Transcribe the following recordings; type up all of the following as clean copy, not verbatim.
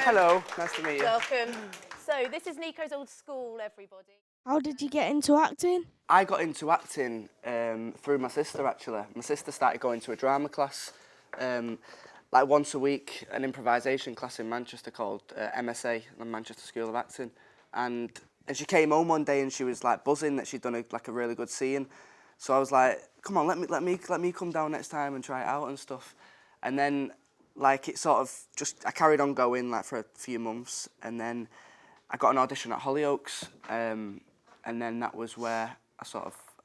Hello, nice to meet you. Welcome. So this is Nico's old school, everybody. How did you get into acting? I got into acting through my sister, actually. My sister started going to a drama class, like once a week, an improvisation class in Manchester called MSA, the Manchester School of Acting. And she came home one day and she was like buzzing that she'd done a really good scene. So I was like, come on, let me come down next time and try it out and stuff. And then like it sort of just, I carried on going like for a few months, and then I got an audition at Hollyoaks, and then that was where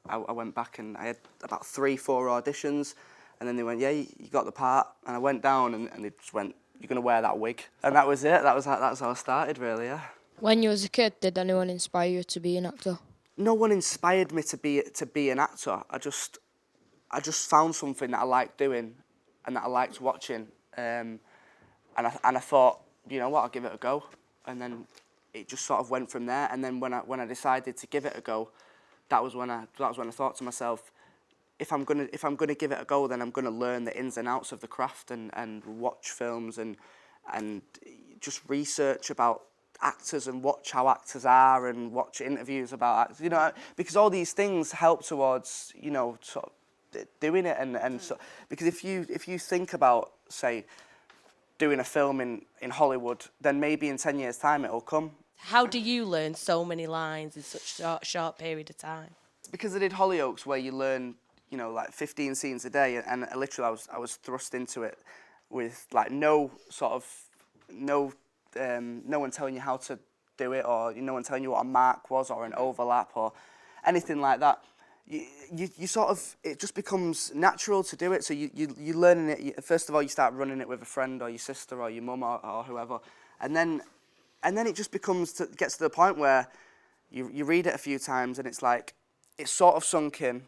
I went back and I had about 3-4 auditions, and then they went, yeah, you got the part, and I went down and they just went, you're gonna wear that wig, and that was it. That's how I started, really. Yeah. When you was a kid, did anyone inspire you to be an actor? No one inspired me to be an actor. I just found something that I liked doing and that I liked watching, and I thought, you know what, I'll give it a go, and then it just sort of went from there. And then when I decided to give it a go, that was when I thought to myself, if I'm gonna give it a go, then I'm gonna learn the ins and outs of the craft and watch films and just research about actors and watch how actors are and watch interviews about actors, you know, because all these things help towards, you know, sort of doing it and so, because if you think about, say, doing a film in Hollywood, then maybe in 10 years' time it'll come. How do you learn so many lines in such a short period of time? Because I did Hollyoaks, where you learn, you know, like 15 scenes a day, and literally I was thrust into it with like no one telling you how to do it, or no one telling you what a mark was or an overlap or anything like that. You sort of, it just becomes natural to do it. So you learning it. First of all, you start running it with a friend or your sister or your mum or whoever, and then it just gets to the point where you read it a few times and it's like it's sort of sunk in,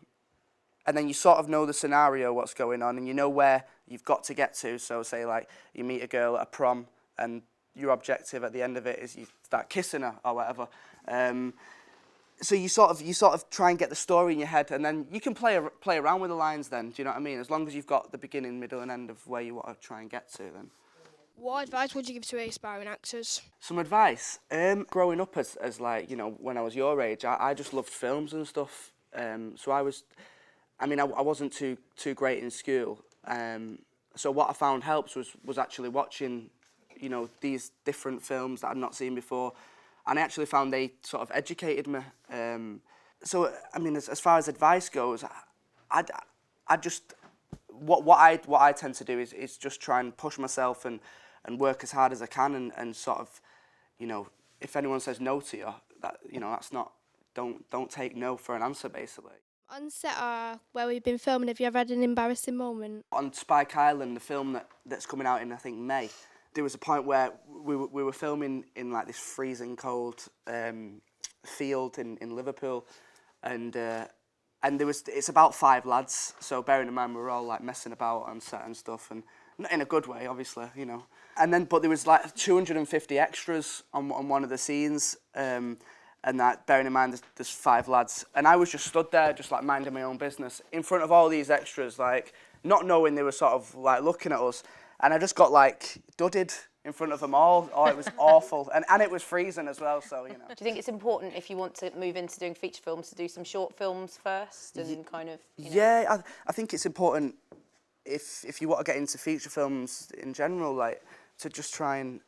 and then you sort of know the scenario, what's going on, and you know where you've got to get to. So say like you meet a girl at a prom and your objective at the end of it is you start kissing her or whatever. So you sort of try and get the story in your head, and then you can play around with the lines then, do you know what I mean? As long as you've got the beginning, middle and end of where you want to try and get to then. What advice would you give to aspiring actors? Some advice? Growing up as like, you know, when I was your age, I just loved films and stuff. So I wasn't too great in school. So what I found helps was actually watching, you know, these different films that I'd not seen before. And I actually found they sort of educated me. So, I mean, as far as advice goes, what I tend to do is just try and push myself and work as hard as I can and sort of, you know, if anyone says no to you, that, you know, that's not, don't take no for an answer, basically. On set where we've been filming, have you ever had an embarrassing moment? On Spike Island, the film that's coming out in, I think, May, there was a point where we were filming in like this freezing cold field in Liverpool, and it's about 5 lads. So bearing in mind we were all like messing about on set and stuff, and not in a good way, obviously, you know. And then but there was like 250 extras on one of the scenes, and that bearing in mind there's 5 lads, and I was just stood there just like minding my own business in front of all these extras, like not knowing they were sort of like looking at us. And I just got like dudded in front of them all. Oh, it was awful. And it was freezing as well, so, you know. Do you think it's important if you want to move into doing feature films to do some short films first and kind of, you know? Yeah, I think it's important if you want to get into feature films in general, like to just try and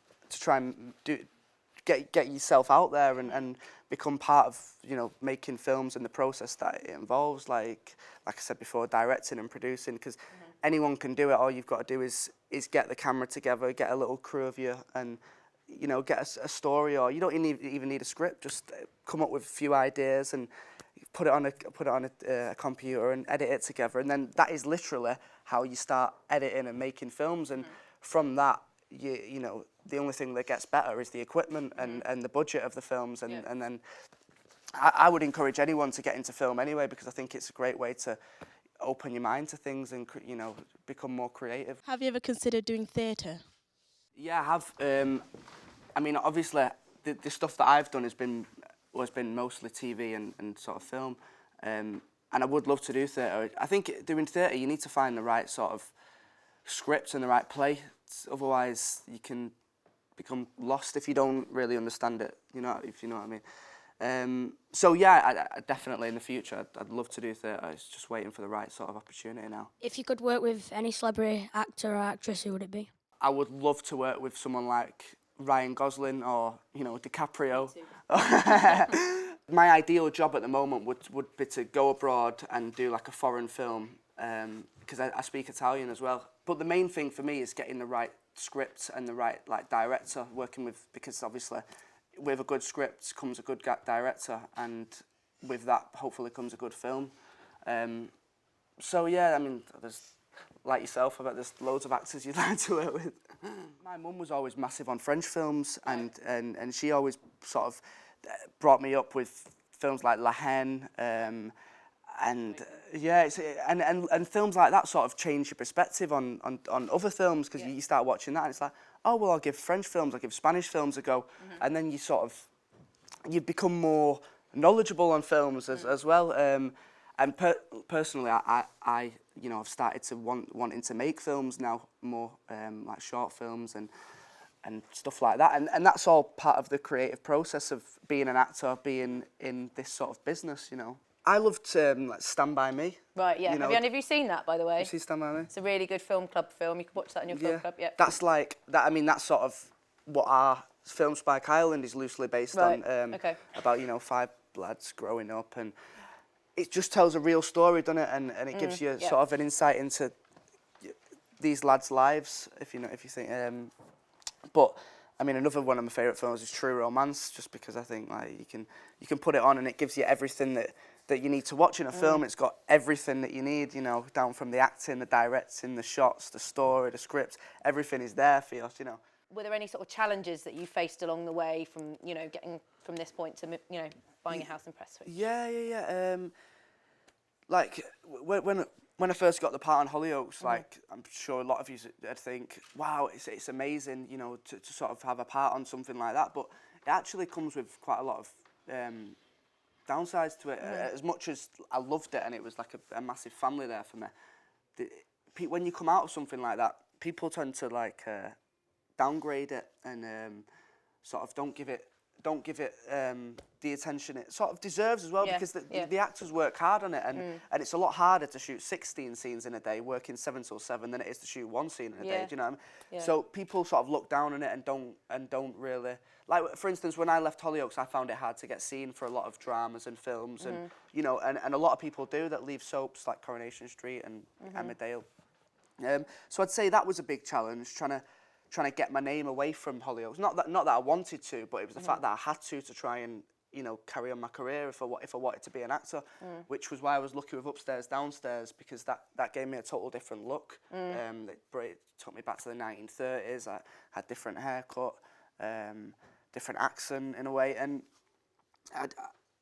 get yourself out there and become part of, you know, making films and the process that it involves, like I said before, directing and producing, because anyone can do it. All you've got to do is get the camera together, get a little crew of you, and, you know, get a story, or you don't even need a script. Just come up with a few ideas and put it on a computer and edit it together, and then that is literally how you start editing and making films. And from that, you know, the only thing that gets better is the equipment and the budget of the films, and then I would encourage anyone to get into film anyway, because I think it's a great way to open your mind to things and, you know, become more creative. Have you ever considered doing theatre? Yeah, I have. I mean, obviously, the stuff that I've done has been mostly TV and sort of film, and I would love to do theatre. I think doing theatre, you need to find the right sort of script and the right play. Otherwise, you can become lost if you don't really understand it. You know, if you know what I mean. So yeah, I definitely in the future, I'd love to do theatre. It's just waiting for the right sort of opportunity now. If you could work with any celebrity actor or actress, who would it be? I would love to work with someone like Ryan Gosling or, you know, DiCaprio. My ideal job at the moment would be to go abroad and do like a foreign film, because I speak Italian as well. But the main thing for me is getting the right script and the right like director, working with, because obviously with a good script comes a good director, and with that hopefully comes a good film. So yeah, I mean, there's, like yourself, I bet there's loads of actors you'd like to work with. My mum was always massive on French films, and she always sort of brought me up with films like La Haine, and yeah, and films like that sort of change your perspective on other films, because you start watching that and it's like, oh well, I'll give French films, I'll give Spanish films a go, and then you become more knowledgeable on films as well. And personally, I you know, I've started to wanting to make films now, more like short films and stuff like that, and that's all part of the creative process of being an actor, being in this sort of business, you know. I loved like Stand By Me. Right, yeah. You know, have any of you seen that, by the way? You see Stand By Me? It's a really good film club film. You can watch that in your film club, yeah. That's like, that. I mean, that's sort of what our film Spike Island is loosely based on. Okay. About, you know, 5 lads growing up, and it just tells a real story, doesn't it? And it gives you sort of an insight into these lads' lives, if you think. But I mean, another one of my favourite films is True Romance, just because I think like you can put it on and it gives you everything that you need to watch in a film. It's got everything that you need, you know, down from the acting, the directing, the shots, the story, the script. Everything is there for you, you know. Were there any sort of challenges that you faced along the way from, you know, getting from this point to, you know, buying a house in Prestwick? Yeah. Like when I first got the part on Hollyoaks, like I'm sure a lot of you would think, wow, it's amazing, you know, to sort of have a part on something like that. But it actually comes with quite a lot of downsides to it. As much as I loved it and it was like a massive family there for me, when you come out of something like that, people tend to like downgrade it and sort of don't give it the attention it sort of deserves as well, because the actors work hard on it, and it's a lot harder to shoot 16 scenes in a day, working 7 till 7, than it is to shoot 1 scene in a day. Do you know what I mean? Yeah. So people sort of look down on it and don't really, like, for instance, when I left Hollyoaks, I found it hard to get seen for a lot of dramas and films, and you know, and a lot of people do that leave soaps like Coronation Street and Emmerdale. So I'd say that was a big challenge, trying to get my name away from Hollyoaks. Not that I wanted to, but it was the fact that I had to try and, you know, carry on my career if I wanted to be an actor, which was why I was lucky with Upstairs, Downstairs, because that gave me a total different look. It took me back to the 1930s. I had different haircut, different accent in a way, and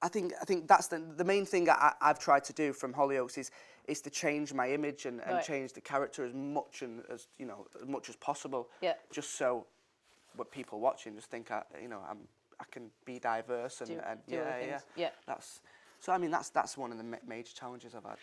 I think that's the main thing I've tried to do from Hollyoaks is to change my image and change the character as much as possible. Yeah. Just so what people watching just think I can be diverse and do yeah. That's, so I mean that's one of the major challenges I've had.